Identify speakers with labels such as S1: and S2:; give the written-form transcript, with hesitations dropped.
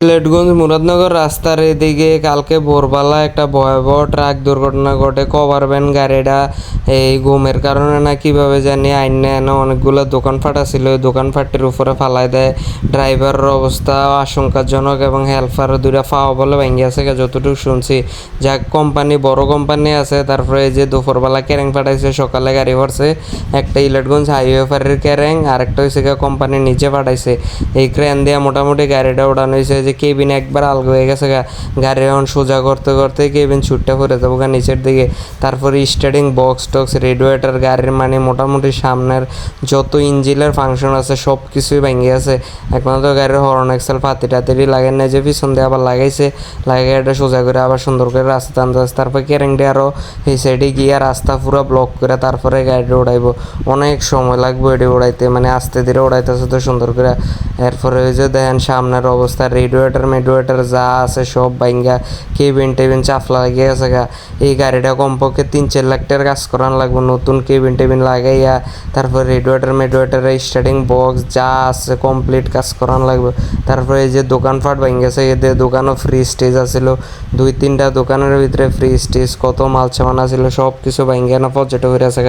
S1: সিলেটগঞ্জ মুরাদনগর রাস্তার এদিকে কালকে ভোরবেলা একটা ভয়াবহ ট্রাক দুর্ঘটনা ঘটে। কভার ভ্যান গাড়িটা এই ঘুমের কারণে না কিভাবে জানি আইনে এনে অনেকগুলো দোকানপাট ছিল, ওই দোকানপাটের উপরে ফালাই দেয়। ড্রাইভারের অবস্থা আশঙ্কাজনক এবং হেল্পার দুইটা পাওয়া বলে ভেঙে আছে যতটুকু শুনছি। যাক, কোম্পানি বড় কোম্পানি আছে। তারপরে এই যে দুপুরবেলা ক্যারেং পাঠাইছে, সকালে গাড়ি ভরছে। একটা সিলেটগঞ্জ হাইওয়ে ফারের ক্যারেং, আরেকটা হয়েছে কোম্পানির নিচে পাঠাইছে। এই ক্রেন দিয়ে মোটামুটি গাড়িটা ওঠানো হয়েছে। যে কেবিন একবার আলগা হয়ে গেছে গাড়ি এখন সোজা করতে করতে কেবিন ছুটটা পড়ে যাবো নিচের দিকে। তারপরে স্টার্টিং বক্স টক্স রেডিয়েটার গাড়ির মানে মোটামুটি সামনের যত ইঞ্জিনের ফাংশন আছে সব কিছুই ভেঙে আছে। একমাত্র গাড়ির হর্ন এক্সেল ফাতি টাতিরি লাগে না, যে পিছন দিয়ে আবার লাগাইছে, লাগিয়ে এটা সোজা করে আবার সুন্দর করে রাস্তা আনতে আসে। তারপরে কেরেং দিয়ে আরও এই সাইডে গিয়ে রাস্তা পুরো ব্লক করে তারপরে গাড়িটা উড়াইবো। অনেক সময় লাগবে এটি উড়াইতে, মানে আস্তে ধীরে উড়াইতেছে তো সুন্দর করে। এরপরে ওই যে দেখেন সামনের অবস্থা, রেডিয়েটার যা আছে সব ভাঙ্গা, কেবিন টেবিন চাফলা লাগিয়ে গেছে এই গাড়িটা কমপক্ষে 3-4 লাখ টাকার কাজ করান লাগবে, নতুন কেবিন টেবিন লাগাইয়া। তারপর রেডিয়েটারের স্টার্টিং বক্স যা আছে কমপ্লিট কাজ করান লাগবে। তারপরে এই যে দোকানপাট ভেঙেছে, এদের দোকানও ফ্রি স্টেজ আছিল, 2-3টা দোকানের ভিতরে ফ্রি স্টেজ, কত মাল সামান আছিল সব কিছু ভেঙে না পর্যটক হয়ে আছে